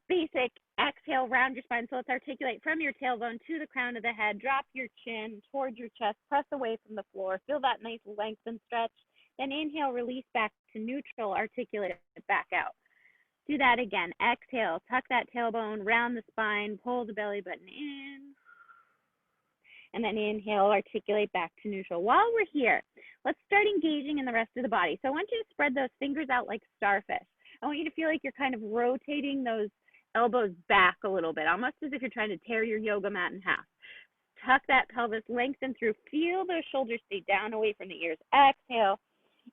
basic exhale, round your spine. So let's articulate from your tailbone to the crown of the head. Drop your chin towards your chest. Press away from the floor. Feel that nice length and stretch. Then inhale, release back to neutral. Articulate it back out. Do that again. Exhale, tuck that tailbone, round the spine, pull the belly button in. And then inhale, articulate back to neutral. While we're here, let's start engaging in the rest of the body. So I want you to spread those fingers out like starfish. I want you to feel like you're kind of rotating those elbows back a little bit, almost as if you're trying to tear your yoga mat in half. Tuck that pelvis, lengthen through. Feel those shoulders stay down away from the ears. Exhale.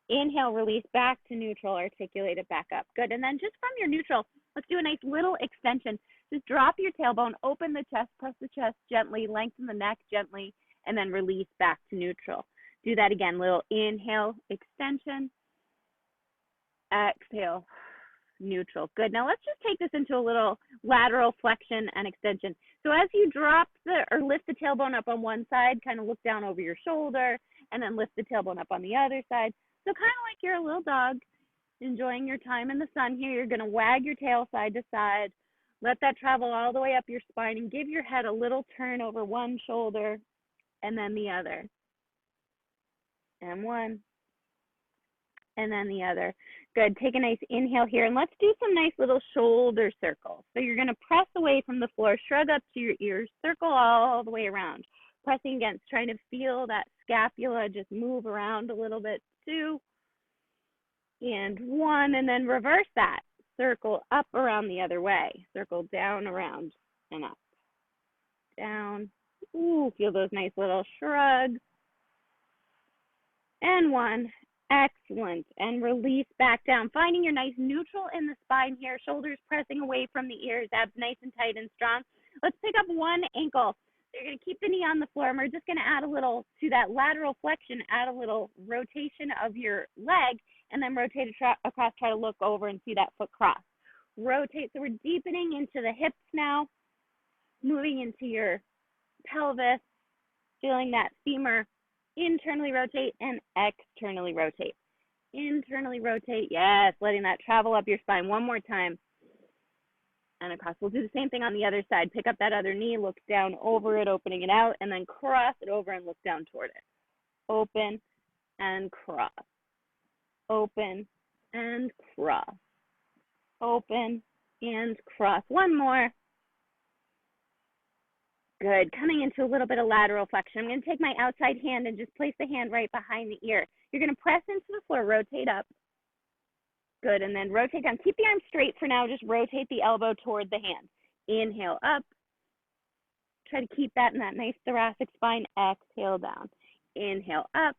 Inhale, release back to neutral, articulate it back up. Good. And then just from your neutral, let's do a nice little extension. Just drop your tailbone, open the chest, press the chest gently, lengthen the neck gently, and then release back to neutral. Do that again. Little inhale, extension, exhale, neutral. Good. Now let's just take this into a little lateral flexion and extension. So as you drop or lift the tailbone up on one side, kind of look down over your shoulder, and then lift the tailbone up on the other side. So kind of like you're a little dog enjoying your time in the sun here. You're going to wag your tail side to side. Let that travel all the way up your spine and give your head a little turn over one shoulder and then the other. And one and then the other. Good. Take a nice inhale here and let's do some nice little shoulder circles. So you're going to press away from the floor, shrug up to your ears, circle all the way around. Pressing against, trying to feel that scapula just move around a little bit. 2 and 1, and then reverse that. Circle up around the other way. Circle down, around, and up. Down. Ooh, feel those nice little shrugs. And 1. Excellent. And release back down. Finding your nice neutral in the spine here. Shoulders pressing away from the ears. Abs nice and tight and strong. Let's pick up one ankle. You're going to keep the knee on the floor, and we're just going to add a little to that lateral flexion, add a little rotation of your leg, and then rotate across, try to look over and see that foot cross. Rotate, so we're deepening into the hips now, moving into your pelvis, feeling that femur internally rotate and externally rotate. Internally rotate, yes, letting that travel up your spine. One more time. And across. We'll do the same thing on the other side. Pick up that other knee, look down over it, opening it out, and then cross it over and look down toward it. Open and cross. Open and cross. Open and cross. One more. Good. Coming into a little bit of lateral flexion. I'm going to take my outside hand and just place the hand right behind the ear. You're going to press into the floor, rotate up. Good, and then rotate down. Keep the arm straight for now. Just rotate the elbow toward the hand. Inhale up. Try to keep that in that nice thoracic spine. Exhale down. Inhale up.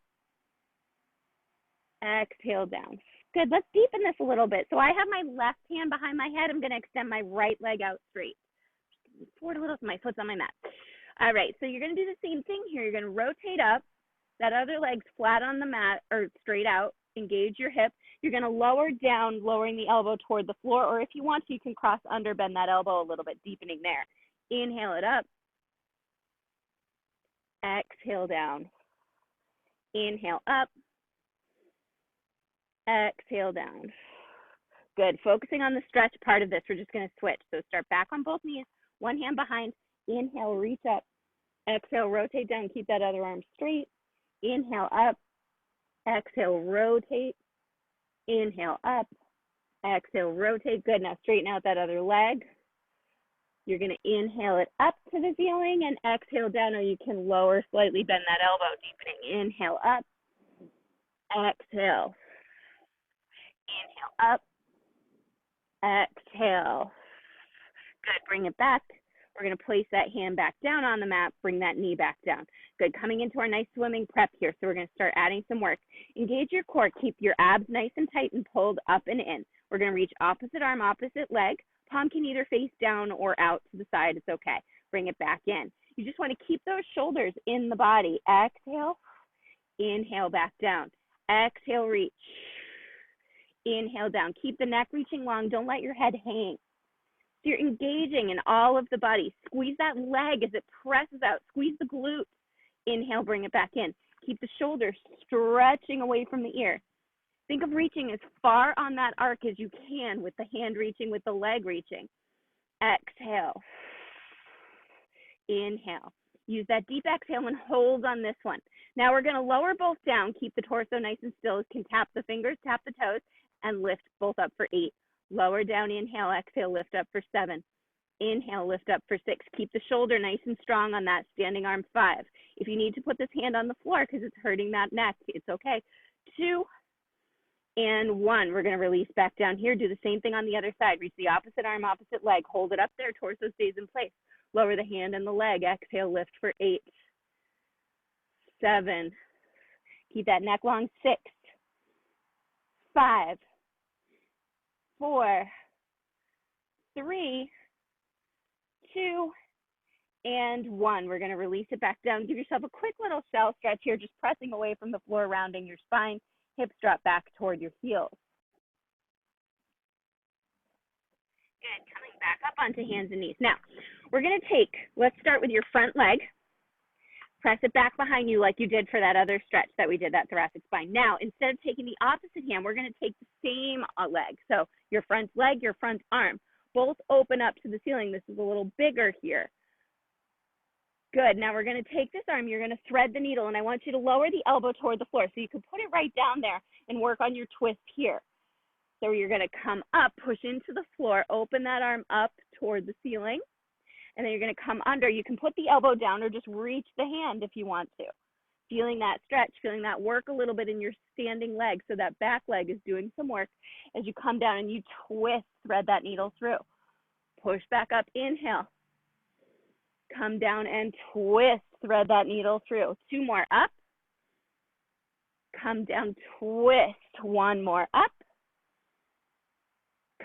Exhale down. Good, let's deepen this a little bit. So I have my left hand behind my head. I'm going to extend my right leg out straight. Forward a little so my foot's on my mat. All right, so you're going to do the same thing here. You're going to rotate up. That other leg's flat on the mat or straight out. Engage your hip. You're going to lower down, lowering the elbow toward the floor, or if you want to, you can cross under, bend that elbow a little bit, deepening there. Inhale it up. Exhale down. Inhale up. Exhale down. Good. Focusing on the stretch part of this, we're just going to switch. So start back on both knees, one hand behind. Inhale, reach up. Exhale, rotate down. Keep that other arm straight. Inhale up. Exhale, rotate. Inhale up. Exhale, rotate. Good. Now straighten out that other leg. You're going to inhale it up to the ceiling and exhale down, or you can lower slightly, bend that elbow, deepening. Inhale up. Exhale. Inhale up. Exhale. Good. Bring it back. We're going to place that hand back down on the mat. Bring that knee back down. Good. Coming into our nice swimming prep here. So we're going to start adding some work. Engage your core. Keep your abs nice and tight and pulled up and in. We're going to reach opposite arm, opposite leg. Palm can either face down or out to the side. It's okay. Bring it back in. You just want to keep those shoulders in the body. Exhale. Inhale back down. Exhale, reach. Inhale down. Keep the neck reaching long. Don't let your head hang. So you're engaging in all of the body. Squeeze that leg as it presses out. Squeeze the glutes. Inhale, bring it back in. Keep the shoulders stretching away from the ear. Think of reaching as far on that arc as you can with the hand reaching, with the leg reaching. Exhale. Inhale. Use that deep exhale and hold on this one. Now we're going to lower both down. Keep the torso nice and still. You can tap the fingers, tap the toes, and lift both up for 8. Lower down, inhale, exhale, lift up for 7. Inhale, lift up for 6. Keep the shoulder nice and strong on that standing arm. 5. If you need to put this hand on the floor because it's hurting that neck, it's okay. 2 and 1. We're going to release back down here. Do the same thing on the other side. Reach the opposite arm, opposite leg. Hold it up there. Torso stays in place. Lower the hand and the leg. Exhale, lift for 8. 7. Keep that neck long. 6. 5. 4. 3. 2 and 1. We're going to release it back down. Give yourself a quick little shell stretch here, just pressing away from the floor, rounding your spine. Hips drop back toward your heels. Good. Coming back up onto hands and knees. Now, we're going to let's start with your front leg. Press it back behind you like you did for that other stretch that we did, that thoracic spine. Now, instead of taking the opposite hand, we're going to take the same leg. So your front leg, your front arm. Both open up to the ceiling. This is a little bigger here. Good. Now we're going to take this arm. You're going to thread the needle, and I want you to lower the elbow toward the floor. So you can put it right down there and work on your twist here. So you're going to come up, push into the floor, open that arm up toward the ceiling, and then you're going to come under. You can put the elbow down or just reach the hand if you want to. Feeling that stretch, feeling that work a little bit in your standing leg, so that back leg is doing some work as you come down and you twist, thread that needle through. Push back up, inhale. Come down and twist, thread that needle through. 2 more up. Come down, twist. 1 more up.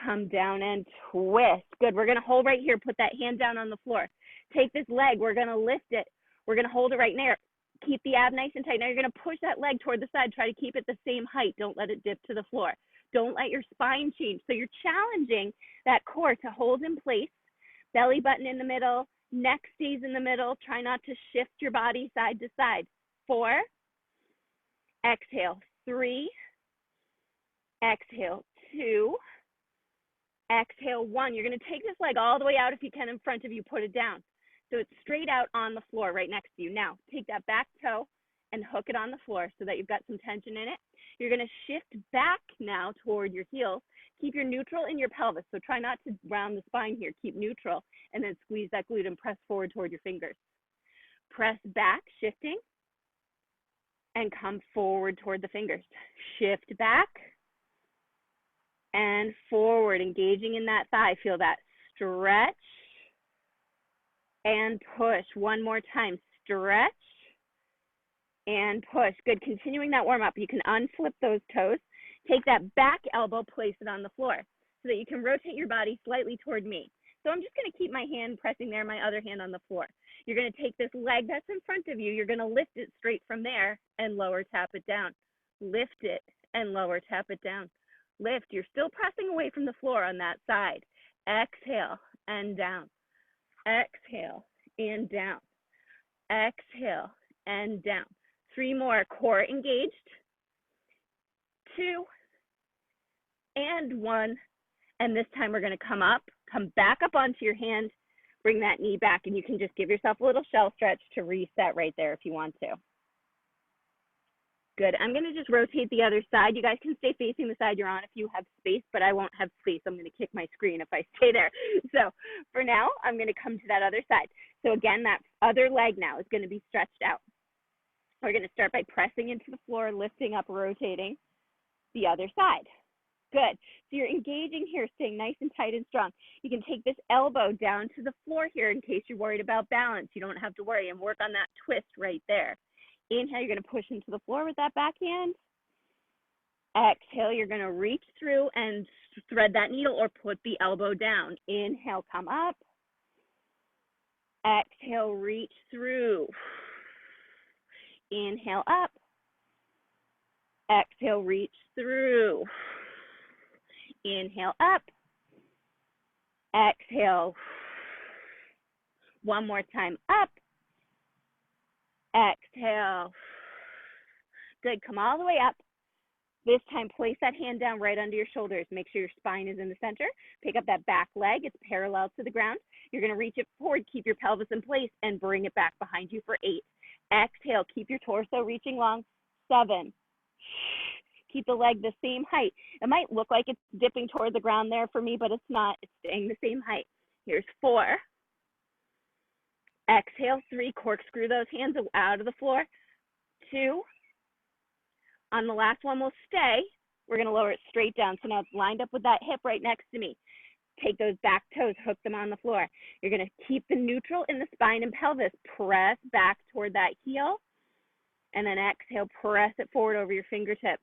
Come down and twist. Good. We're going to hold right here. Put that hand down on the floor. Take this leg. We're going to lift it. We're going to hold it right there. Keep the ab nice and tight. Now you're going to push that leg toward the side. Try to keep it the same height. Don't let it dip to the floor. Don't let your spine change. So you're challenging that core to hold in place. Belly button in the middle. Neck stays in the middle. Try not to shift your body side to side. 4. Exhale. 3. Exhale. 2. Exhale. 1. You're going to take this leg all the way out if you can in front of you. Put it down. So it's straight out on the floor right next to you. Now, take that back toe and hook it on the floor so that you've got some tension in it. You're going to shift back now toward your heels. Keep your neutral in your pelvis. So try not to round the spine here. Keep neutral and then squeeze that glute and press forward toward your fingers. Press back, shifting, and come forward toward the fingers. Shift back and forward, engaging in that thigh. Feel that stretch and push. 1 more time. Stretch and push. Good. Continuing that warm up. You can unflip those toes. Take that back elbow, place it on the floor so that you can rotate your body slightly toward me. So I'm just going to keep my hand pressing there, my other hand on the floor. You're going to take this leg that's in front of you. You're going to lift it straight from there and lower, tap it down. Lift it and lower, tap it down. Lift. You're still pressing away from the floor on that side. Exhale and down. Exhale and down. Exhale and down. 3 more. Core engaged. 2 and 1. And this time we're going to come back up onto your hand, bring that knee back, and you can just give yourself a little shell stretch to reset right there if you want to. Good. I'm going to just rotate the other side. You guys can stay facing the side you're on if you have space, but I won't have space. I'm going to kick my screen if I stay there. So for now, I'm going to come to that other side. So again, that other leg now is going to be stretched out. We're going to start by pressing into the floor, lifting up, rotating the other side. Good. So you're engaging here, staying nice and tight and strong. You can take this elbow down to the floor here in case you're worried about balance. You don't have to worry, and work on that twist right there. Inhale, you're going to push into the floor with that back hand. Exhale, you're going to reach through and thread that needle or put the elbow down. Inhale, come up. Exhale, reach through. Inhale, up. Exhale, reach through. Inhale, up. Exhale. 1 more time, up. Exhale. Good. Come all the way up. This time, place that hand down right under your shoulders. Make sure your spine is in the center. Pick up that back leg. It's parallel to the ground. You're going to reach it forward, keep your pelvis in place, and bring it back behind you for 8. Exhale, keep your torso reaching long. 7. Keep the leg the same height. It might look like it's dipping toward the ground there for me, but it's not. It's staying the same height. Here's 4. Exhale, 3. Corkscrew those hands out of the floor. 2. On the last one, we'll stay. We're going to lower it straight down. So now it's lined up with that hip right next to me. Take those back toes, hook them on the floor. You're going to keep the neutral in the spine and pelvis. Press back toward that heel. And then exhale, press it forward over your fingertips.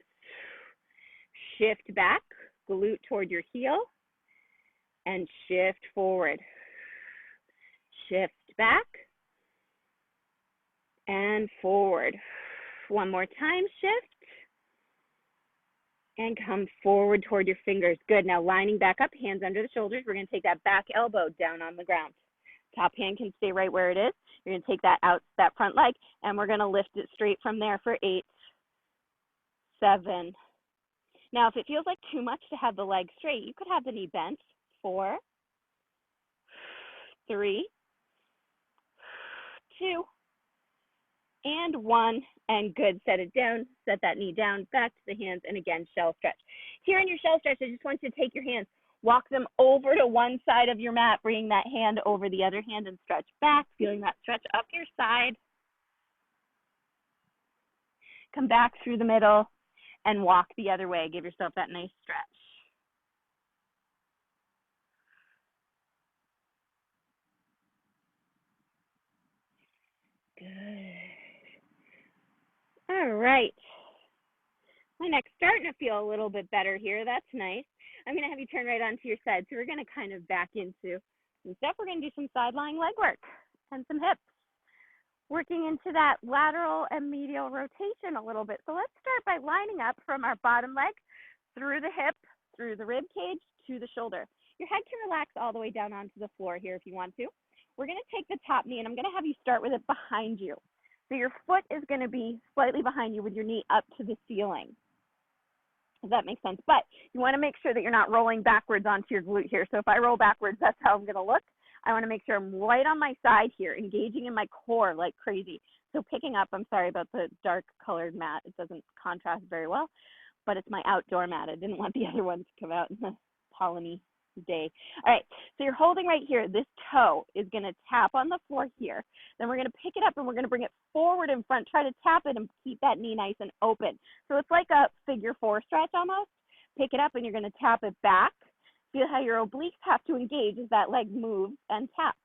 Shift back, glute toward your heel. And shift forward. Shift back. And forward. One more time, shift. And come forward toward your fingers. Good. Now lining back up, hands under the shoulders. We're going to take that back elbow down on the ground. Top hand can stay right where it is. You're going to take that out, that front leg, and we're going to lift it straight from there for 8, 7. Now, if it feels like too much to have the leg straight, you could have the knee bent. 4, 3, 2, and 1, and good. Set it down, set that knee down, back to the hands, and again, shell stretch. Here in your shell stretch, I just want you to take your hands, walk them over to one side of your mat, bring that hand over the other hand, and stretch back, feeling that stretch up your side. Come back through the middle, and walk the other way. Give yourself that nice stretch. Good. All right. My neck's starting to feel a little bit better here. That's nice. I'm going to have you turn right onto your side. So we're going to kind of back into some stuff. We're going to do some side lying leg work and some hips. Working into that lateral and medial rotation a little bit. So let's start by lining up from our bottom leg through the hip, through the rib cage, to the shoulder. Your head can relax all the way down onto the floor here if you want to. We're going to take the top knee, and I'm going to have you start with it behind you. So your foot is going to be slightly behind you with your knee up to the ceiling, if that makes sense. But you want to make sure that you're not rolling backwards onto your glute here. So if I roll backwards, that's how I'm going to look. I want to make sure I'm right on my side here, engaging in my core like crazy. So picking up, I'm sorry about the dark colored mat. It doesn't contrast very well, but it's my outdoor mat. I didn't want the other one to come out in the polleny day. All right, so you're holding right here. This toe is going to tap on the floor here. Then we're going to pick it up and we're going to bring it forward in front. Try to tap it and keep that knee nice and open. So it's like a figure 4 stretch almost. Pick it up and you're going to tap it back. Feel how your obliques have to engage as that leg moves and tap.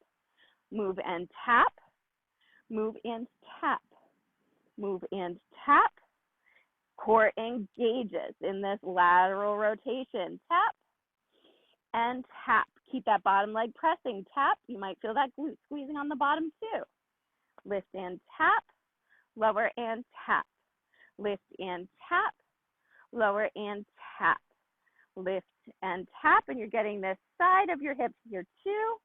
Move and tap. Move and tap. Move and tap. Core engages in this lateral rotation. Tap and tap. Keep that bottom leg pressing. Tap. You might feel that glute squeezing on the bottom too. Lift and tap. Lower and tap. Lift and tap. Lower and tap. Lift and tap, and you're getting this side of your hips here too.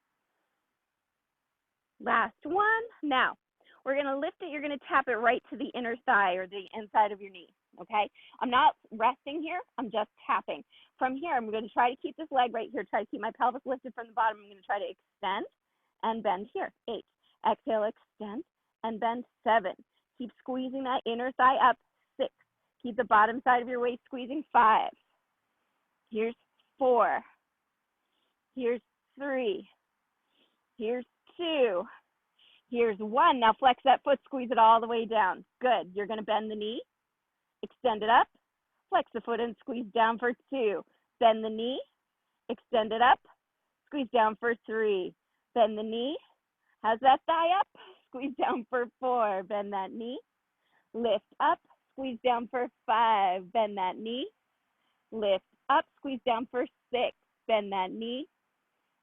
Last one. Now, we're going to lift it. You're going to tap it right to the inner thigh or the inside of your knee, okay? I'm not resting here. I'm just tapping. From here, I'm going to try to keep this leg right here. Try to keep my pelvis lifted from the bottom. I'm going to try to extend and bend here. 8. Exhale, extend and bend. 7. Keep squeezing that inner thigh up. 6. Keep the bottom side of your waist squeezing. 5. Here's 4. Here's 3. Here's 2. Here's 1. Now flex that foot, squeeze it all the way down. Good. You're going to bend the knee, extend it up, flex the foot and squeeze down for 2. Bend the knee, extend it up, squeeze down for 3. Bend the knee. How's that thigh up? Squeeze down for 4. Bend that knee. Lift up, squeeze down for 5. Bend that knee. Lift up, squeeze down for 6. Bend that knee.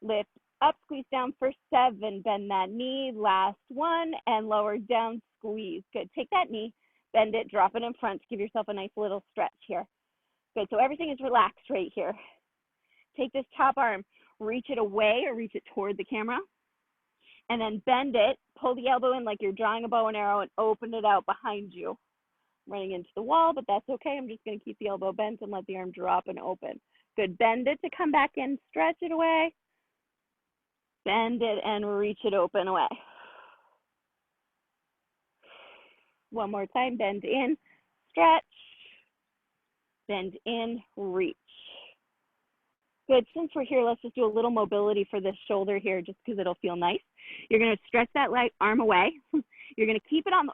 Lift up, squeeze down for 7. Bend that knee. Last one, and lower down, squeeze. Good. Take that knee, bend it, drop it in front. Give yourself a nice little stretch here. Good. So everything is relaxed right here. Take this top arm, reach it away or reach it toward the camera, and then bend it. Pull the elbow in like you're drawing a bow and arrow and open it out behind you. running into the wall, but that's okay. I'm just going to keep the elbow bent and let the arm drop and open. Good. Bend it to come back in, stretch it away. Bend it and reach it open away. One more time. Bend in, stretch, bend in, reach. Good. Since we're here, let's just do a little mobility for this shoulder here just because it'll feel nice. You're going to stretch that leg arm away. You're going to keep it on the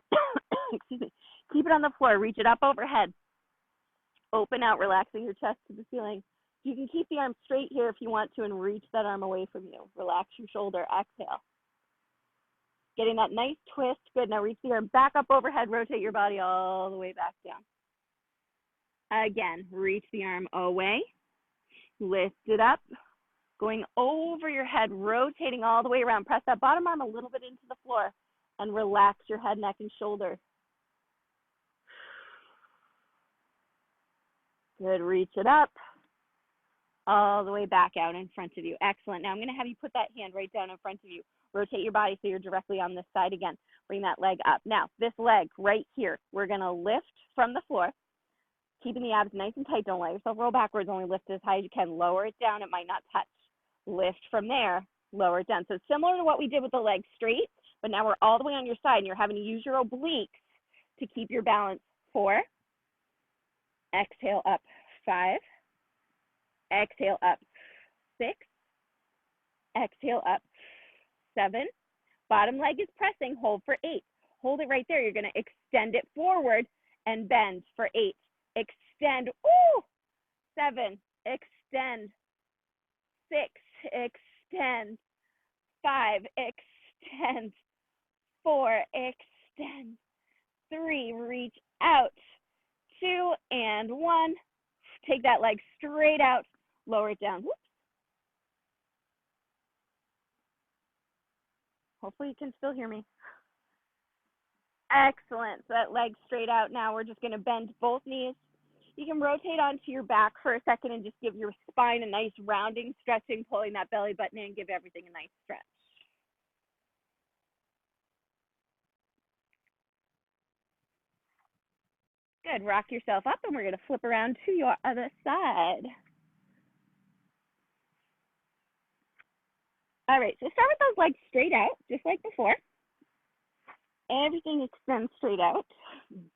excuse me, keep it on the floor. Reach it up overhead. Open out, relaxing your chest to the ceiling. You can keep the arm straight here if you want to and reach that arm away from you. Relax your shoulder. Exhale. Getting that nice twist. Good. Now reach the arm back up overhead. Rotate your body all the way back down. Again, reach the arm away. Lift it up. Going over your head, rotating all the way around. Press that bottom arm a little bit into the floor and relax your head, neck, and shoulder. Good. Reach it up. All the way back out in front of you. Excellent. Now I'm going to have you put that hand right down in front of you. Rotate your body so you're directly on this side again. Bring that leg up. Now, this leg right here, we're going to lift from the floor, keeping the abs nice and tight. Don't let yourself roll backwards. Only lift as high as you can. Lower it down. It might not touch. Lift from there. Lower it down. So similar to what we did with the leg straight, but now we're all the way on your side, and you're having to use your obliques to keep your balance. 4. Exhale up. 5. Exhale up. 6. Exhale up. 7. Bottom leg is pressing. Hold for 8. Hold it right there. You're going to extend it forward and bend for 8. Extend. Ooh! 7. Extend. 6. Extend. 5. Extend. 4. Extend. 3. Reach out. 2 and 1. Take that leg straight out. Lower it down. Whoops. Hopefully you can still hear me. Excellent. So that leg straight out. Now we're just going to bend both knees. You can rotate onto your back for a second and just give your spine a nice rounding, stretching, pulling that belly button in, give everything a nice stretch. Good. Rock yourself up, and we're going to flip around to your other side. All right, so start with those legs straight out, just like before. Everything extends straight out.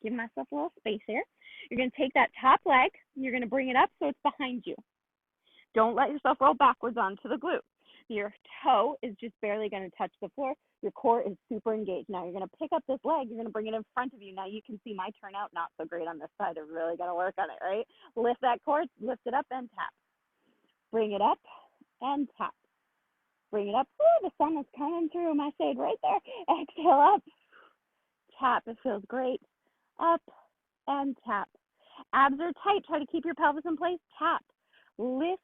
Give myself a little space here. You're going to take that top leg, and you're going to bring it up so it's behind you. Don't let yourself roll backwards onto the glute. Your toe is just barely going to touch the floor. Your core is super engaged. Now you're going to pick up this leg. You're going to bring it in front of you. Now you can see my turnout not so great on this side. I've really got to work on it, right? Lift that core, lift it up and tap. Bring it up and tap. Bring it up. Ooh, the sun is coming through my shade right there. Exhale up. Tap. It feels great. Up and tap. Abs are tight. Try to keep your pelvis in place. Tap. Lift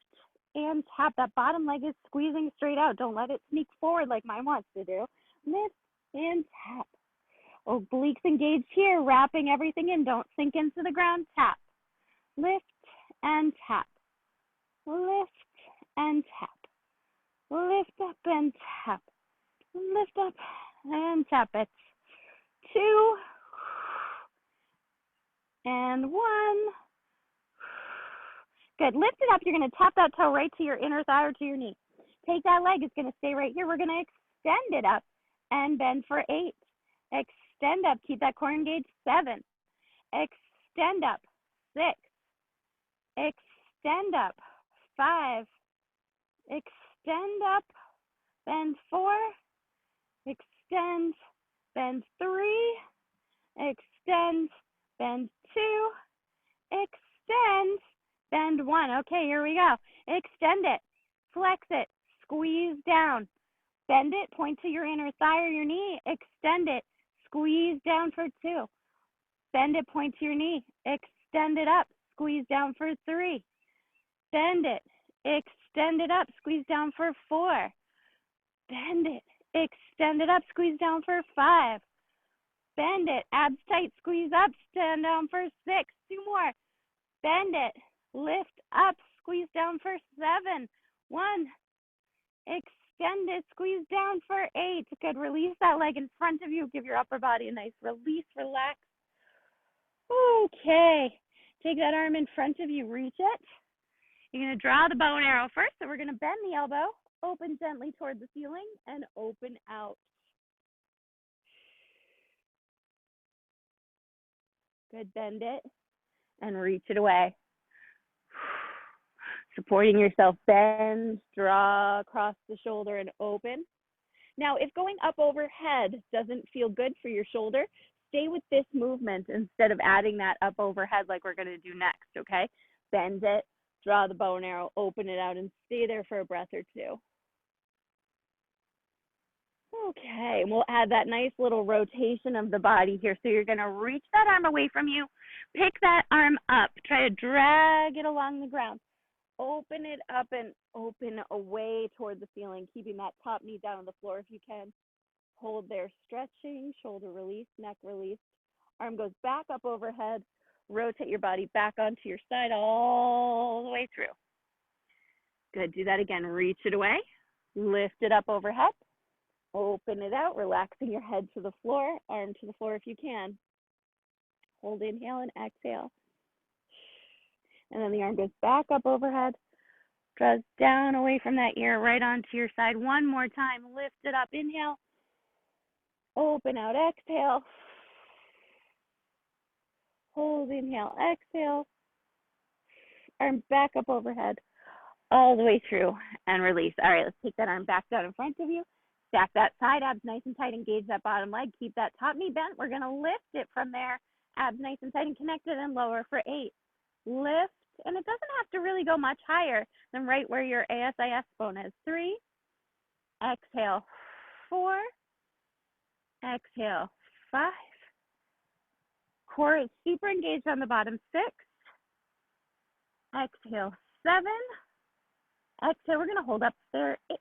and tap. That bottom leg is squeezing straight out. Don't let it sneak forward like mine wants to do. Lift and tap. Obliques engaged here, wrapping everything in. Don't sink into the ground. Tap. Lift and tap. Lift and tap. Lift up and tap. Lift up and tap it. 2 and 1. Good. Lift it up. You're going to tap that toe right to your inner thigh or to your knee. Take that leg. It's going to stay right here. We're going to extend it up and bend for 8. Extend up. Keep that core engaged. 7. Extend up. 6. Extend up. 5. Extend up. Bend 4. Extend. Bend 3. Extend. Bend 2. Extend. Bend 1. Okay, here we go. Extend it. Flex it. Squeeze down. Bend it. Point to your inner thigh or your knee. Extend it. Squeeze down for 2. Bend it. Point to your knee. Extend it up. Squeeze down for 3. Bend it. Extend it up. Squeeze down for 4. Bend it. Extend it up. Squeeze down for 5. Bend it. Abs tight. Squeeze up. Stand down for 6. 2 more. Bend it. Lift up. Squeeze down for 7. 1. Extend it. Squeeze down for 8. Good. Release that leg in front of you. Give your upper body a nice release. Relax. Okay, take that arm in front of you, reach it. You're going to draw the bow and arrow first, so we're going to bend the elbow, open gently toward the ceiling, and open out. Good, bend it, and reach it away. Supporting yourself, bend, draw across the shoulder, and open. Now, if going up overhead doesn't feel good for your shoulder, stay with this movement instead of adding that up overhead like we're going to do next, okay? Bend it, draw the bow and arrow, open it out, and stay there for a breath or two. Okay, we'll add that nice little rotation of the body here. So you're going to reach that arm away from you, pick that arm up, try to drag it along the ground. Open it up and open away toward the ceiling, keeping that top knee down on the floor if you can. Hold there, stretching, shoulder release, neck release. Arm goes back up overhead. Rotate your body back onto your side all the way through. Good, do that again. Reach it away, lift it up overhead. Open it out, relaxing your head to the floor, arm to the floor if you can. Hold, inhale, and exhale. And then the arm goes back up overhead, draws down away from that ear, right onto your side. One more time, lift it up, inhale. Open out, exhale. Hold, inhale, exhale. Arm back up overhead, all the way through, and release. All right, let's take that arm back down in front of you. Stack that side, abs nice and tight, engage that bottom leg. Keep that top knee bent. We're going to lift it from there. Abs nice and tight and connected, and lower for 8. Lift, and it doesn't have to really go much higher than right where your ASIS bone is. 3. Exhale. 4. Exhale. 5. Core is super engaged on the bottom. 6. Exhale. 7. Exhale. We're going to hold up there. 8.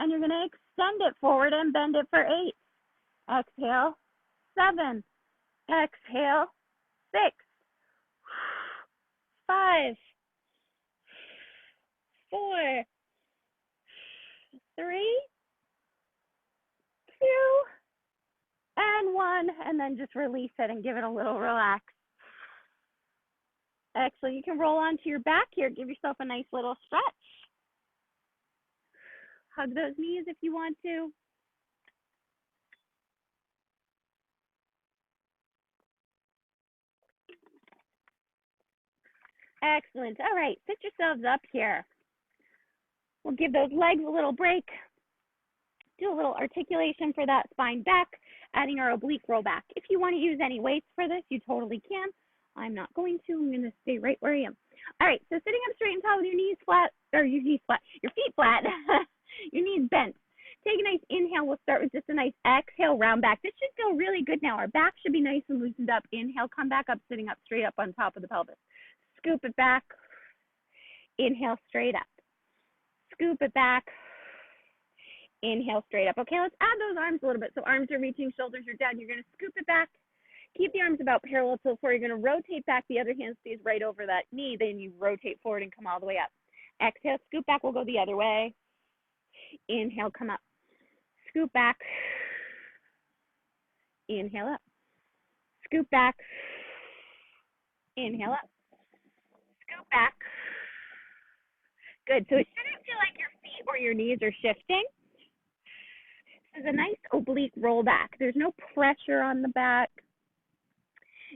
And you're going to extend it forward and bend it for 8. Exhale. 7. Exhale. 6. 5. 4. 3. 2. And 1. And then just release it and give it a little relax. Excellent. You can roll onto your back here. Give yourself a nice little stretch. Hug those knees if you want to. Excellent. All right, sit yourselves up here. We'll give those legs a little break. Do a little articulation for that spine back, adding our oblique roll back. If you want to use any weights for this, you totally can. I'm not going to. I'm going to stay right where I am. All right, so sitting up straight and tall with your knees flat, or your feet flat, your knees bent. Take a nice inhale. We'll start with just a nice exhale, round back. This should feel really good now. Our back should be nice and loosened up. Inhale, come back up, sitting up straight up on top of the pelvis. Scoop it back. Inhale, straight up. Scoop it back. Inhale, straight up. Okay, let's add those arms a little bit. So arms are reaching, shoulders are down. You're going to scoop it back. Keep the arms about parallel to the floor. You're going to rotate back. The other hand stays right over that knee. Then you rotate forward and come all the way up. Exhale, scoop back. We'll go the other way. Inhale, come up. Scoop back. Inhale up. Scoop back. Inhale up. Scoop back. Good. So it shouldn't feel like your feet or your knees are shifting. This is a nice oblique roll back. There's no pressure on the back.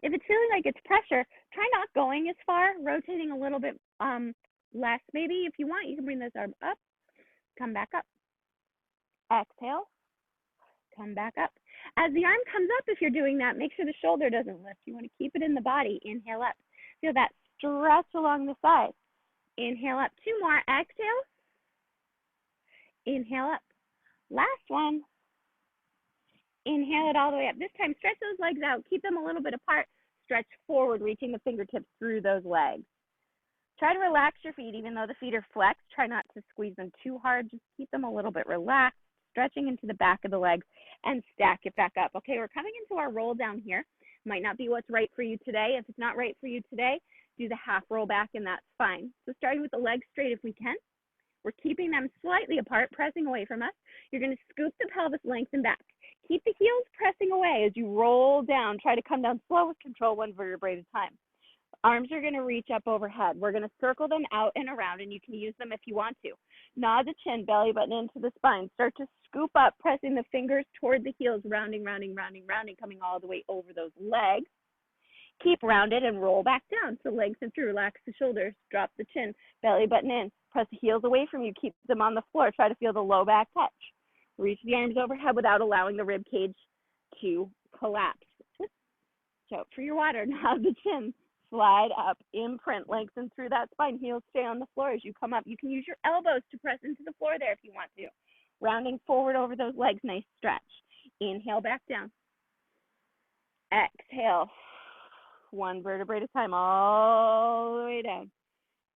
If it's feeling like it's pressure, try not going as far, rotating a little bit less. Maybe if you want, you can bring this arm up, come back up. Exhale, come back up. As the arm comes up, if you're doing that, make sure the shoulder doesn't lift. You want to keep it in the body. Inhale up. Feel that stretch along the side. Inhale up. 2 more. Exhale. Inhale up. Last one. Inhale it all the way up. This time, stretch those legs out. Keep them a little bit apart. Stretch forward, reaching the fingertips through those legs. Try to relax your feet, even though the feet are flexed. Try not to squeeze them too hard. Just keep them a little bit relaxed, stretching into the back of the legs, and stack it back up. Okay, we're coming into our roll down here. Might not be what's right for you today. If it's not right for you today, do the half roll back, and that's fine. So starting with the legs straight if we can. We're keeping them slightly apart, pressing away from us. You're going to scoop the pelvis length and back. Keep the heels pressing away as you roll down. Try to come down slow with control, one vertebrae at a time. Arms are going to reach up overhead. We're going to circle them out and around, and you can use them if you want to. Nod the chin, belly button into the spine. Start to scoop up, pressing the fingers toward the heels, rounding, rounding, rounding, rounding, coming all the way over those legs. Keep rounded and roll back down. So lengthen through, relax the shoulders, drop the chin, belly button in. Press the heels away from you, keep them on the floor. Try to feel the low back touch. Reach the arms overhead without allowing the rib cage to collapse. So for your water, nod the chin. Slide up, imprint, lengthen through that spine. Heels stay on the floor as you come up. You can use your elbows to press into the floor there if you want to. Rounding forward over those legs, nice stretch. Inhale, back down. Exhale, one vertebrae at a time, all the way down.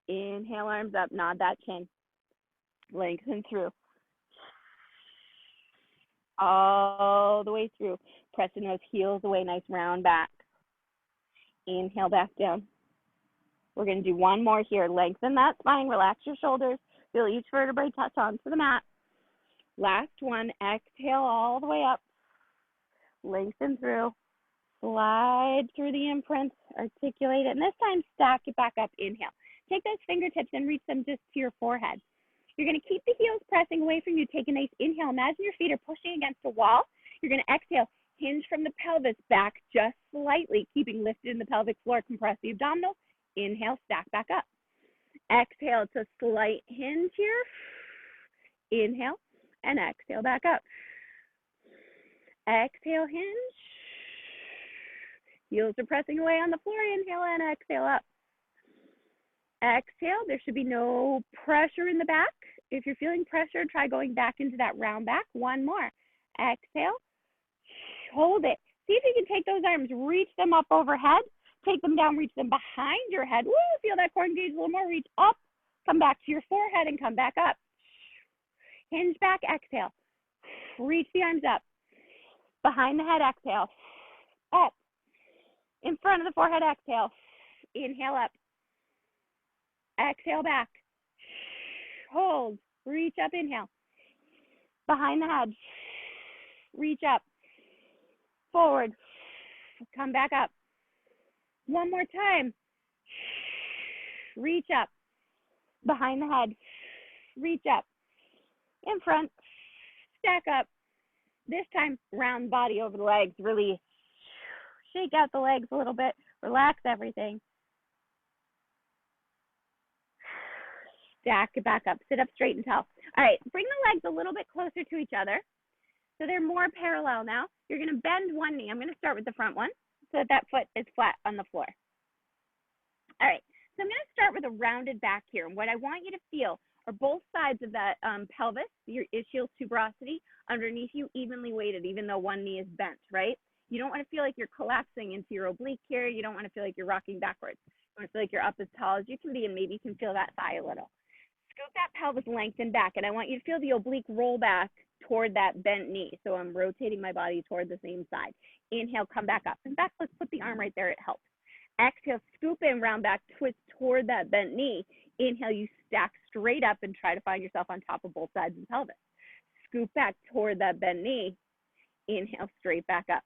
Inhale, arms up, nod that chin. Lengthen through. All the way through. Pressing those heels away, nice round back. Inhale, back down. We're going to do one more here. Lengthen that spine, relax your shoulders. Feel each vertebrae touch onto the mat. Last one. Exhale all the way up. Lengthen through. Slide through the imprints. Articulate it. And this time, stack it back up. Inhale. Take those fingertips and reach them just to your forehead. You're going to keep the heels pressing away from you. Take a nice inhale. Imagine your feet are pushing against a wall. You're going to exhale. Hinge from the pelvis back just slightly, keeping lifted in the pelvic floor. Compress the abdominals. Inhale, stack back up. Exhale, it's a slight hinge here. Inhale, and exhale back up. Exhale, hinge. Heels are pressing away on the floor. Inhale and exhale up. Exhale, there should be no pressure in the back. If you're feeling pressure, try going back into that round back. One more. Exhale. Hold it. See if you can take those arms, reach them up overhead, take them down, reach them behind your head. Woo, feel that core engage a little more. Reach up, come back to your forehead and come back up. Hinge back, exhale. Reach the arms up. Behind the head, exhale. Up. In front of the forehead, exhale. Inhale up. Exhale back. Hold. Reach up, inhale. Behind the head. Reach up. Forward. Come back up. One more time. Reach up. Behind the head. Reach up. In front. Stack up. This time, round body over the legs. Release. Shake out the legs a little bit. Relax everything. Stack it back up. Sit up straight and tall. All right, bring the legs a little bit closer to each other so they're more parallel now. You're going to bend one knee. I'm going to start with the front one so that foot is flat on the floor. All right, so I'm going to start with a rounded back here. And what I want you to feel are both sides of that pelvis, your ischial tuberosity, underneath you, evenly weighted, even though one knee is bent, right? You don't want to feel like you're collapsing into your oblique here. You don't want to feel like you're rocking backwards. You want to feel like you're up as tall as you can be, and maybe you can feel that thigh a little. Scoop that pelvis lengthen back, and I want you to feel the oblique roll back toward that bent knee. So I'm rotating my body toward the same side. Inhale, come back up. In fact, let's put the arm right there. It helps. Exhale, scoop in, round back, twist toward that bent knee. Inhale, you stack straight up and try to find yourself on top of both sides of the pelvis. Scoop back toward that bent knee. Inhale, straight back up.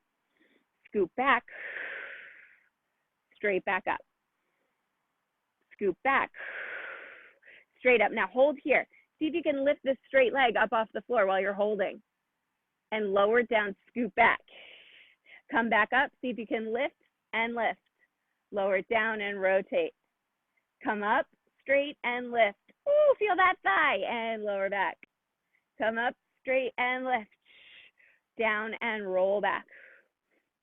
Scoop back, straight back up. Scoop back, straight up. Now hold here. See if you can lift this straight leg up off the floor while you're holding. And lower it down, scoop back. Come back up, see if you can lift and lift. Lower it down and rotate. Come up, straight and lift. Ooh, feel that thigh and lower back. Come up, straight and lift. Down and roll back.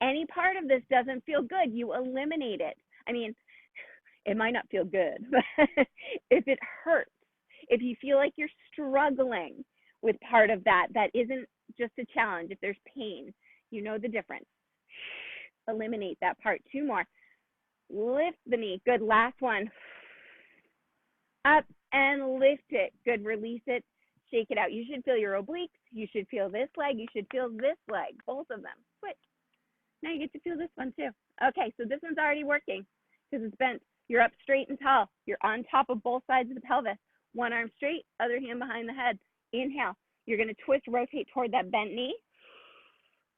Any part of this doesn't feel good, you eliminate it. I mean, it might not feel good, but if it hurts, if you feel like you're struggling with part of that, that isn't just a challenge. If there's pain, you know the difference. Eliminate that part. Two more. Lift the knee. Good. Last one. Up and lift it. Good. Release it. Shake it out. You should feel your obliques. You should feel this leg. You should feel this leg. Both of them. Switch. Now you get to feel this one too. Okay, so this one's already working because it's bent. You're up straight and tall. You're on top of both sides of the pelvis. One arm straight, other hand behind the head. Inhale. You're going to twist, rotate toward that bent knee.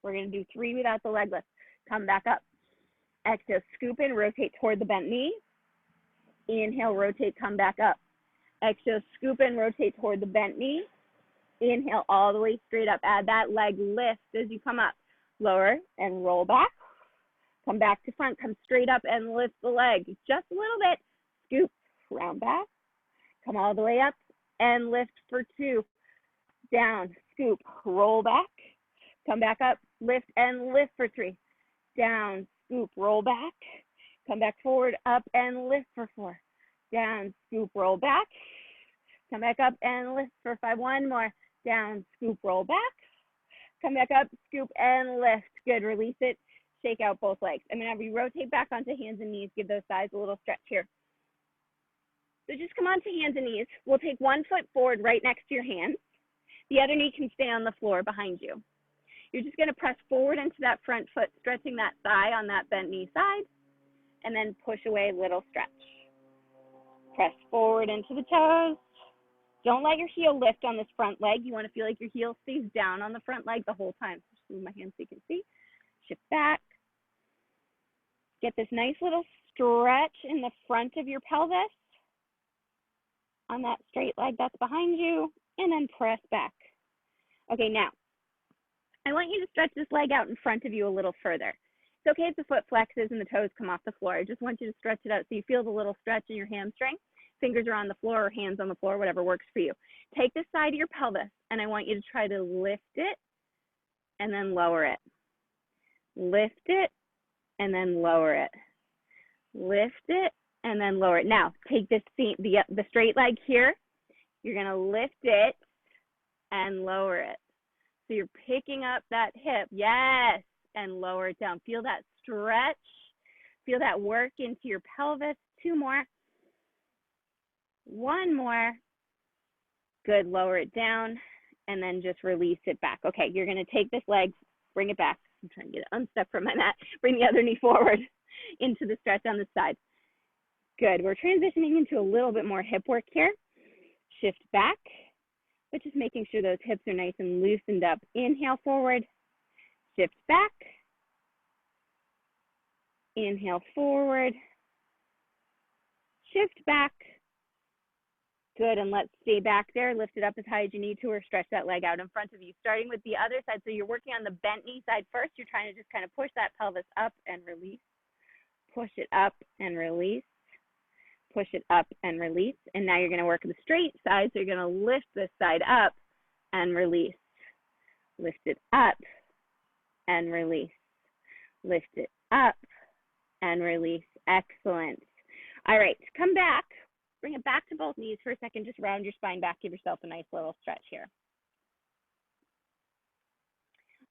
We're going to do 3 without the leg lift. Come back up. Exhale, scoop in, rotate toward the bent knee. Inhale, rotate, come back up. Exhale, scoop in, rotate toward the bent knee. Inhale, all the way straight up. Add that leg lift as you come up. Lower and roll back. Come back to front. Come straight up and lift the leg. Just a little bit. Scoop, round back. Come all the way up and lift for 2. Down, scoop, roll back. Come back up, lift and lift for 3. Down, scoop, roll back. Come back forward, up and lift for 4. Down, scoop, roll back. Come back up and lift for 5. One more. Down, scoop, roll back. Come back up, scoop and lift. Good, release it. Shake out both legs. I'm going to have you rotate back onto hands and knees. Give those thighs a little stretch here. So just come onto hands and knees. We'll take one foot forward right next to your hands. The other knee can stay on the floor behind you. You're just going to press forward into that front foot, stretching that thigh on that bent knee side, and then push away, little stretch. Press forward into the toes. Don't let your heel lift on this front leg. You want to feel like your heel stays down on the front leg the whole time. Just move my hands so you can see. Shift back. Get this nice little stretch in the front of your pelvis on that straight leg that's behind you, and then press back. Okay, now, I want you to stretch this leg out in front of you a little further. It's okay if the foot flexes and the toes come off the floor. I just want you to stretch it out so you feel the little stretch in your hamstring. Fingers are on the floor or hands on the floor, whatever works for you. Take the side of your pelvis, and I want you to try to lift it and then lower it. Lift it and then lower it. Lift it and then lower it. Now, take this the straight leg here. You're going to lift it and lower it. So you're picking up that hip, yes, and lower it down. Feel that stretch. Feel that work into your pelvis. 2 more. 1 more. Good, lower it down, and then just release it back. Okay, you're going to take this leg, bring it back. I'm trying to get it unstuck from my mat. Bring the other knee forward into the stretch on the side. Good, we're transitioning into a little bit more hip work here. Shift back, but just making sure those hips are nice and loosened up. Inhale forward, shift back. Inhale forward, shift back. Good, and let's stay back there. Lift it up as high as you need to, or stretch that leg out in front of you. Starting with the other side, so you're working on the bent knee side first. You're trying to just kind of push that pelvis up and release. Push it up and release. Push it up and release. And now you're going to work the straight side, so you're going to lift this side up and release. Lift it up and release. Lift it up and release. Excellent. All right, come back. Bring it back to both knees for a second. Just round your spine back. Give yourself a nice little stretch here.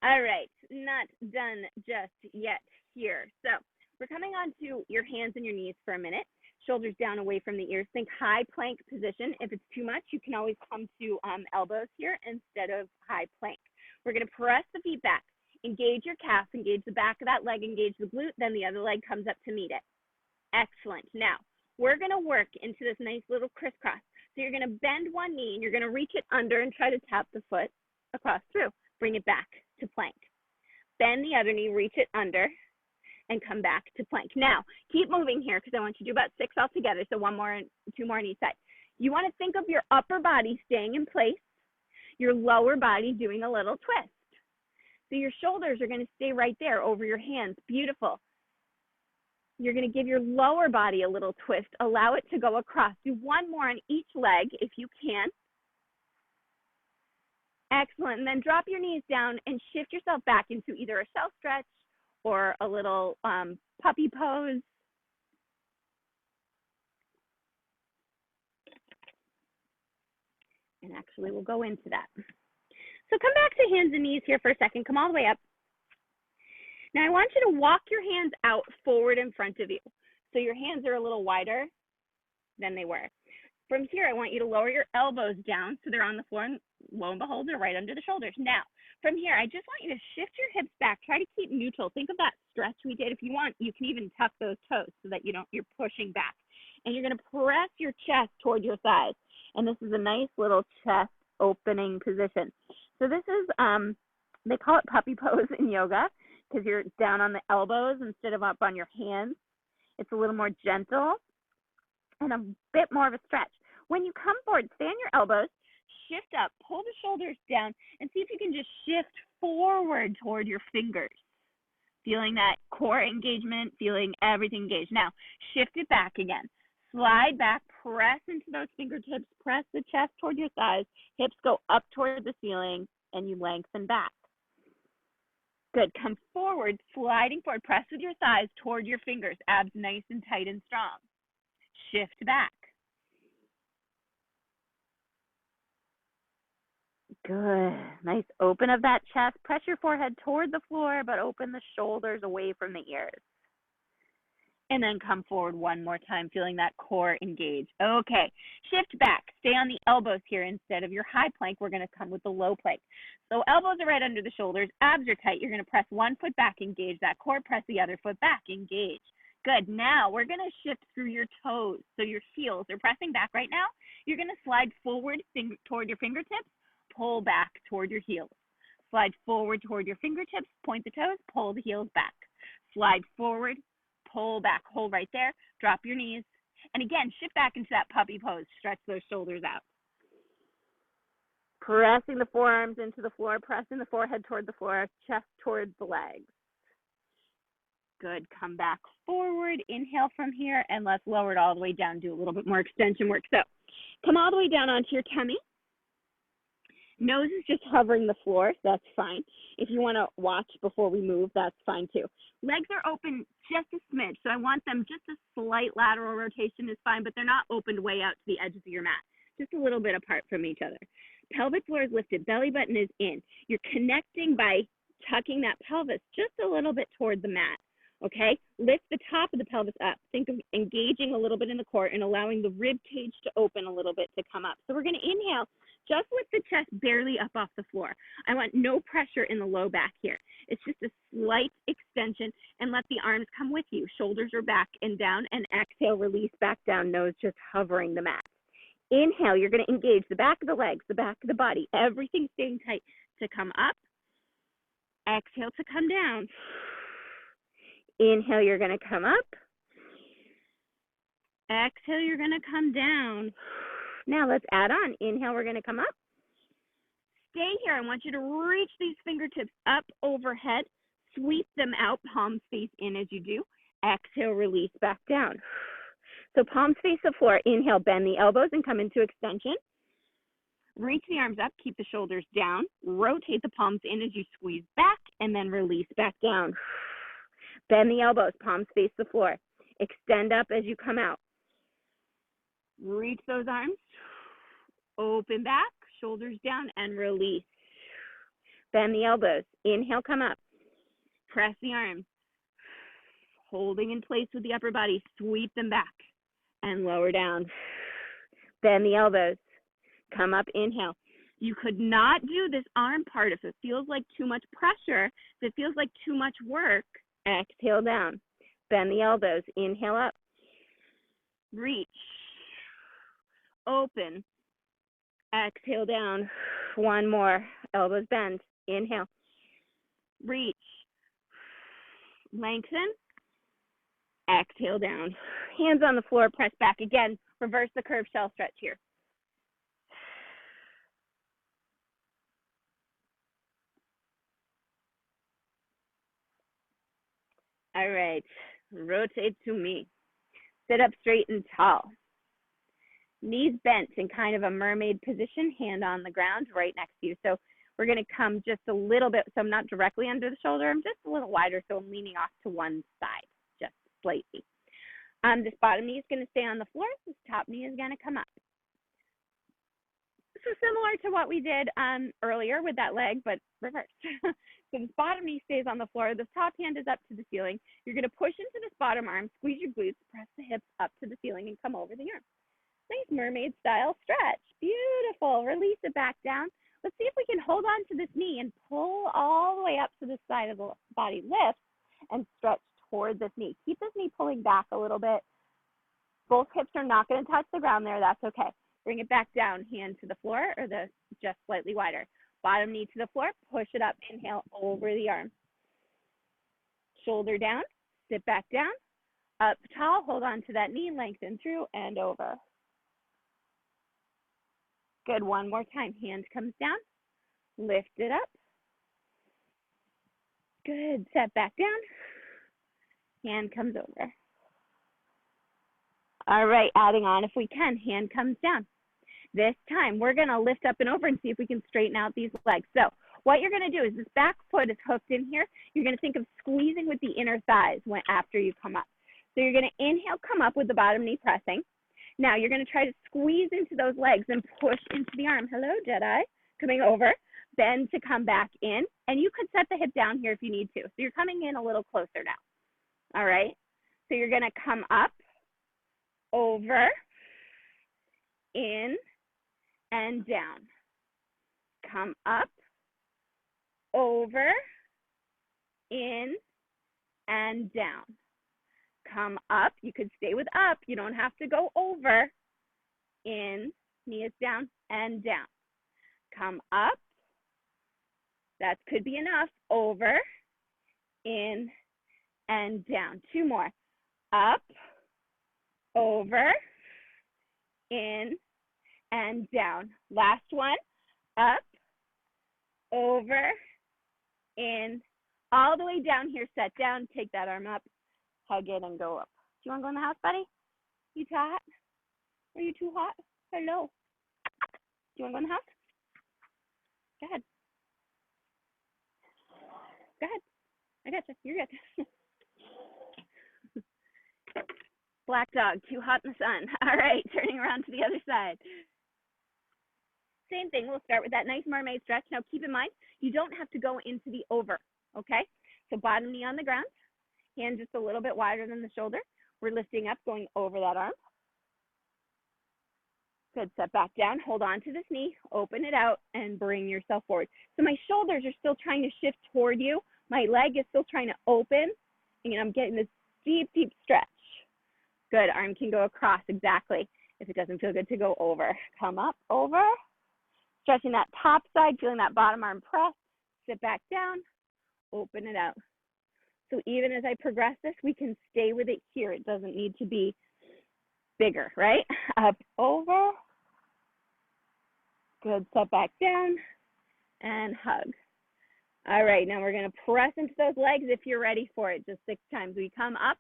All right, not done just yet here. So we're coming on to your hands and your knees for a minute. Shoulders down away from the ears. Think high plank position. If it's too much, you can always come to elbows here instead of high plank. We're going to press the feet back. Engage your calf. Engage the back of that leg. Engage the glute. Then the other leg comes up to meet it. Excellent. Now, we're going to work into this nice little crisscross. So you're going to bend one knee, and you're going to reach it under and try to tap the foot across through. Bring it back to plank. Bend the other knee, reach it under, and come back to plank. Now, keep moving here because I want you to do about 6 altogether, so 1 more and 2 more on each side. You want to think of your upper body staying in place, your lower body doing a little twist. So your shoulders are going to stay right there over your hands. Beautiful. You're going to give your lower body a little twist. Allow it to go across. Do 1 more on each leg if you can. Excellent. And then drop your knees down and shift yourself back into either a self stretch or a little puppy pose. And actually, we'll go into that. So come back to hands and knees here for a second. Come all the way up. Now, I want you to walk your hands out forward in front of you. So your hands are a little wider than they were. From here, I want you to lower your elbows down so they're on the floor, and lo and behold, they're right under the shoulders. Now, from here, I just want you to shift your hips back. Try to keep neutral. Think of that stretch we did. If you want, you can even tuck those toes so that you're pushing back. And you're going to press your chest toward your thighs. And this is a nice little chest opening position. So this is They call it puppy pose in yoga because you're down on the elbows instead of up on your hands. It's a little more gentle and a bit more of a stretch. When you come forward, stay on your elbows, shift up, pull the shoulders down, and see if you can just shift forward toward your fingers. Feeling that core engagement, feeling everything engaged. Now, shift it back again. Slide back, press into those fingertips, press the chest toward your thighs, hips go up toward the ceiling, and you lengthen back. Good. Come forward, sliding forward. Press with your thighs toward your fingers, abs nice and tight and strong. Shift back. Good. Nice open of that chest. Press your forehead toward the floor, but open the shoulders away from the ears. And then come forward one more time, feeling that core engage. Okay, shift back. Stay on the elbows here instead of your high plank. We're going to come with the low plank. So elbows are right under the shoulders. Abs are tight. You're going to press one foot back, engage that core. Press the other foot back, engage. Good. Now we're going to shift through your toes. So your heels are pressing back right now. You're going to slide forward toward your fingertips. Pull back toward your heels. Slide forward toward your fingertips. Point the toes. Pull the heels back. Slide forward. Pull back, hold right there, drop your knees, and again, shift back into that puppy pose, stretch those shoulders out. Pressing the forearms into the floor, pressing the forehead toward the floor, chest towards the legs. Good, come back forward, inhale from here, and let's lower it all the way down, do a little bit more extension work. So, come all the way down onto your tummy. Nose is just hovering the floor, so that's fine. If you want to watch before we move, that's fine too. Legs are open just a smidge, so I want them just a slight lateral rotation is fine, but they're not opened way out to the edges of your mat, just a little bit apart from each other. Pelvic floor is lifted, belly button is in. You're connecting by tucking that pelvis just a little bit toward the mat, okay? Lift the top of the pelvis up. Think of engaging a little bit in the core and allowing the rib cage to open a little bit to come up. So we're going to inhale just with the chest barely up off the floor. I want no pressure in the low back here. It's just a slight extension, and let the arms come with you. Shoulders are back and down, and exhale, release back down, nose just hovering the mat. Inhale, you're going to engage the back of the legs, the back of the body, everything staying tight to come up. Exhale to come down. Inhale, you're going to come up. Exhale, you're going to come down. Now let's add on. Inhale, we're going to come up. Stay here. I want you to reach these fingertips up overhead. Sweep them out, palms face in as you do. Exhale, release back down. So palms face the floor. Inhale, bend the elbows and come into extension. Reach the arms up, keep the shoulders down. Rotate the palms in as you squeeze back and then release back down. Bend the elbows, palms face the floor. Extend up as you come out. Reach those arms. Open back, shoulders down, and release. Bend the elbows. Inhale, come up. Press the arms. Holding in place with the upper body, sweep them back and lower down. Bend the elbows. Come up, inhale. You could not do this arm part if it feels like too much pressure, if it feels like too much work. Exhale down. Bend the elbows. Inhale up. Reach. Open. Exhale down. One more. Elbows bend. Inhale. Reach. Lengthen. Exhale down. Hands on the floor. Press back again. Reverse the curved shell stretch here. All right. Rotate to me. Sit up straight and tall. Knees bent in kind of a mermaid position, hand on the ground right next to you. So we're going to come just a little bit, so I'm not directly under the shoulder, I'm just a little wider, so I'm leaning off to one side, just slightly. This bottom knee is going to stay on the floor, this top knee is going to come up. So similar to what we did earlier with that leg, but reversed. So this bottom knee stays on the floor, this top hand is up to the ceiling. You're going to push into this bottom arm, squeeze your glutes, press the hips up to the ceiling, and come over the arm. Nice mermaid style stretch. Beautiful. Release it back down. Let's see if we can hold on to this knee and pull all the way up to the side of the body. Lift and stretch toward this knee. Keep this knee pulling back a little bit. Both hips are not going to touch the ground there. That's okay. Bring it back down, hand to the floor or the just slightly wider. Bottom knee to the floor, push it up, inhale over the arm. Shoulder down, sit back down, up tall, hold on to that knee, lengthen through and over. Good, one more time. Hand comes down, lift it up. Good, set back down, hand comes over. All right, adding on if we can, hand comes down. This time, we're gonna lift up and over and see if we can straighten out these legs. So what you're gonna do is this back foot is hooked in here. You're gonna think of squeezing with the inner thighs after you come up. So you're gonna inhale, come up with the bottom knee pressing. Now you're gonna try to squeeze into those legs and push into the arm. Hello, Jedi. Coming over, bend to come back in. And you could set the hip down here if you need to. So you're coming in a little closer now. All right, so you're gonna come up, over, in, and down. Come up, over, in, and down. Come up, you could stay with up, you don't have to go over, in, knee is down, and down. Come up, that could be enough, over, in, and down. Two more, up, over, in, and down. Last one, up, over, in, all the way down here, set down, take that arm up, hug it, and go up. Do you want to go in the house, buddy? You too hot? Are you too hot? Hello. Do you want to go in the house? Go ahead. Go ahead. I got you. You're good. Black dog, too hot in the sun. All right, turning around to the other side. Same thing, we'll start with that nice mermaid stretch. Now keep in mind, you don't have to go into the over, okay? So bottom knee on the ground, hand just a little bit wider than the shoulder. We're lifting up, going over that arm. Good, set back down, hold on to this knee, open it out, and bring yourself forward. So my shoulders are still trying to shift toward you. My leg is still trying to open, and I'm getting this deep, deep stretch. Good, arm can go across exactly. If it doesn't feel good to go over, come up, over. Stretching that top side, feeling that bottom arm press, sit back down, open it out. So even as I progress this, we can stay with it here. It doesn't need to be bigger, right? Up, over. Good, set back down and hug. All right, now we're gonna press into those legs if you're ready for it, just 6 times. We come up,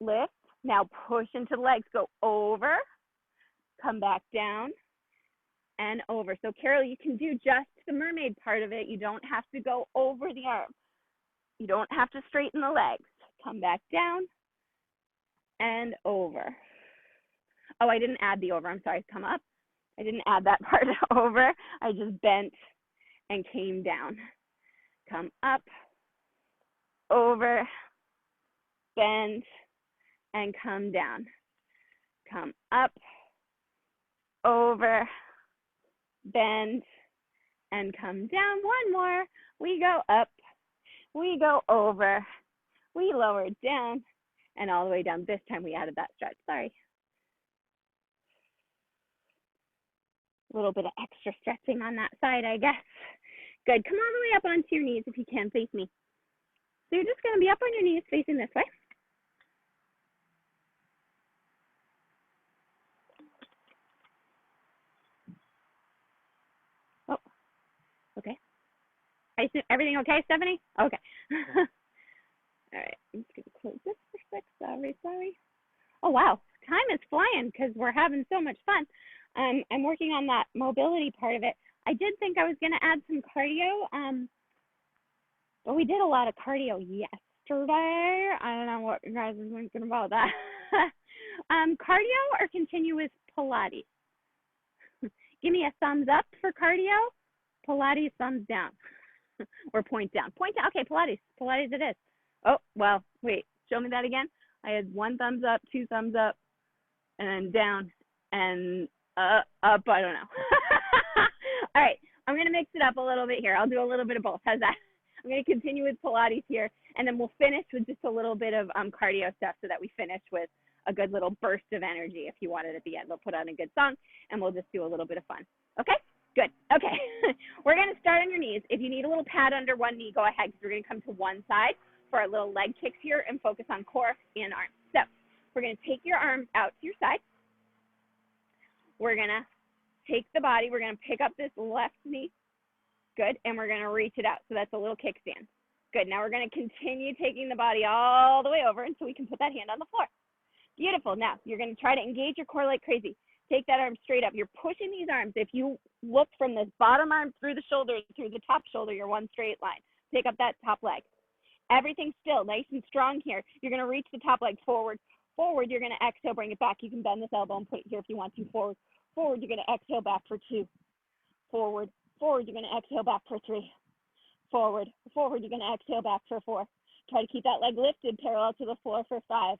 lift, now push into the legs, go over, come back down, and over. So Carol, you can do just the mermaid part of it. You don't have to go over the arm. You don't have to straighten the legs. Come back down and over. Oh, I didn't add the over. I'm sorry. Come up. I didn't add that part over. I just bent and came down. Come up, over, bend, and come down. Come up, over, bend, and come down. One more. We go up, we go over, we lower it down, and all the way down. This time we added that stretch. Sorry. A little bit of extra stretching on that side, I guess. Good. Come all the way up onto your knees if you can. Face me. So you're just going to be up on your knees facing this way. Oh, okay. Everything okay, Stephanie? Okay. All right. I'm just going to close this for a sec. Sorry. Oh, wow. Time is flying because we're having so much fun. I'm working on that mobility part of it. I did think I was going to add some cardio, but we did a lot of cardio yesterday. I don't know what you guys are thinking about that. Cardio or continue with Pilates? Give me a thumbs up for cardio. Pilates, thumbs down. Or point down. Point down. Okay, Pilates. Pilates it is. Oh, well, wait. Show me that again. I had 1 thumbs up, 2 thumbs up, and then down, and up. I don't know. All right. I'm going to mix it up a little bit here. I'll do a little bit of both. How's that? I'm going to continue with Pilates here, and then we'll finish with just a little bit of cardio stuff so that we finish with a good little burst of energy if you want it at the end. We'll put on a good song, and we'll just do a little bit of fun. Okay? Good. Okay. We're going to start on your knees. If you need a little pad under one knee, go ahead, because we're going to come to one side for our little leg kicks here and focus on core and arms. So we're going to take your arms out to your side. We're going to take the body. We're going to pick up this left knee. Good. And we're going to reach it out. So that's a little kickstand. Good. Now we're going to continue taking the body all the way over until we can put that hand on the floor. Beautiful. Now you're going to try to engage your core like crazy. Take that arm straight up. You're pushing these arms. If you look from this bottom arm through the shoulder, through the top shoulder, you're one straight line. Pick up that top leg. Everything's still nice and strong here. You're going to reach the top leg forward. Forward, you're going to exhale, bring it back. You can bend this elbow and put it here if you want to. Forward. Forward, you're going to exhale back for 2. Forward. Forward, you're going to exhale back for 3. Forward. Forward, you're going to exhale back for 4. Try to keep that leg lifted parallel to the floor for 5.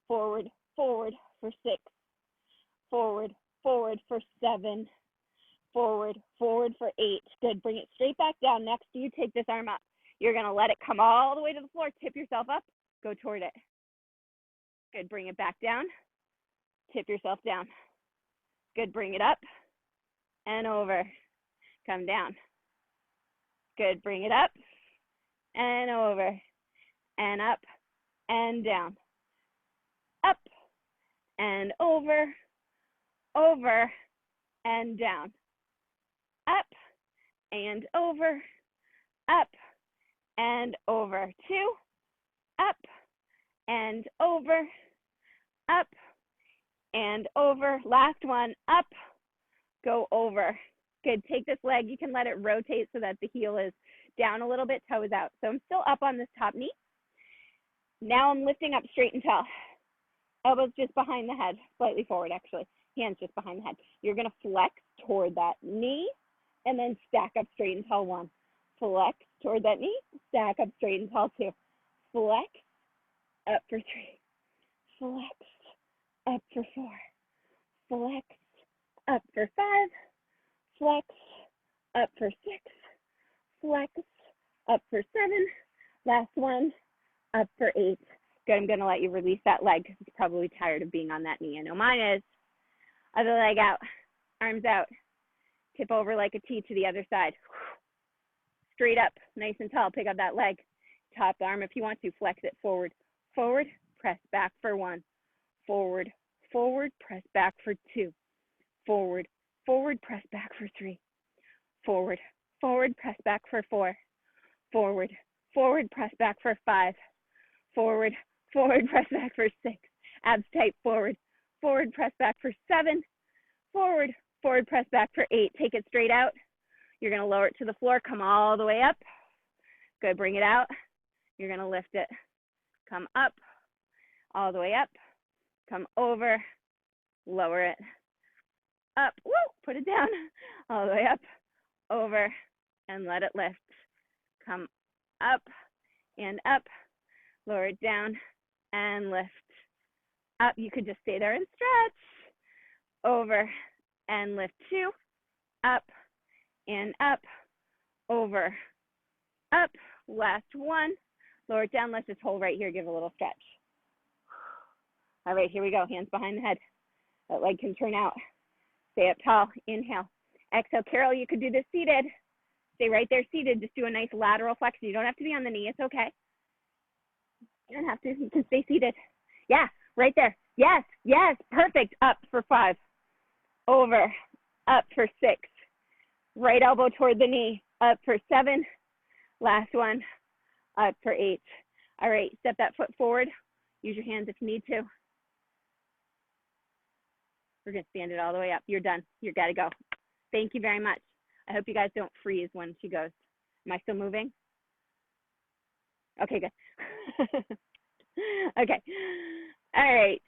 Forward. Forward for 6. Forward, forward for 7, forward, forward for 8. Good. Bring it straight back down. Next, you take this arm up. You're going to let it come all the way to the floor. Tip yourself up. Go toward it. Good. Bring it back down. Tip yourself down. Good. Bring it up and over. Come down. Good. Bring it up and over and up and down. Up and over. Over and down, up and over, up and over. 2, up and over, up and over. Last one, up, go over. Good. Take this leg. You can let it rotate so that the heel is down a little bit, toes out. So I'm still up on this top knee. Now I'm lifting up straight and tall. Elbows just behind the head, slightly forward actually. Hands just behind the head. You're going to flex toward that knee and then stack up straight and tall 1. Flex toward that knee, stack up straight and tall 2. Flex, up for 3. Flex, up for 4. Flex, up for 5. Flex, up for 6. Flex, up for 7. Last one, up for 8. Good. I'm going to let you release that leg because it's probably tired of being on that knee. I know mine is. Other leg out, arms out, tip over like a T to the other side. Straight up, nice and tall, pick up that leg. Top arm if you want to, flex it forward. Forward, press back for 1. Forward, forward, press back for 2. Forward, forward, press back for 3. Forward, forward, press back for 4. Forward, forward, press back for 5. Forward, forward, press back for 6. Abs tight, forward. Forward, press back for 7. Forward, forward, press back for 8. Take it straight out. You're going to lower it to the floor. Come all the way up. Good. Bring it out. You're going to lift it. Come up. All the way up. Come over. Lower it. Up. Woo! Put it down. All the way up. Over. And let it lift. Come up and up. Lower it down and lift. Up, you could just stay there and stretch. Over and lift 2. Up and up. Over. Up. Last one. Lower it down. Let's just hold right here. Give a little stretch. All right, here we go. Hands behind the head. That leg can turn out. Stay up tall. Inhale. Exhale. Carol, you could do this seated. Stay right there seated. Just do a nice lateral flexion. You don't have to be on the knee. It's okay. You don't have to. You can stay seated. Yeah. Right there. Yes, yes, perfect. Up for 5. Over, up for 6. Right elbow toward the knee. Up for 7. Last one, up for 8. All right, step that foot forward. Use your hands if you need to. We're going to stand it all the way up. You're done. You got to go. Thank you very much. I hope you guys don't freeze when she goes. Am I still moving? Okay, good. Okay. All right.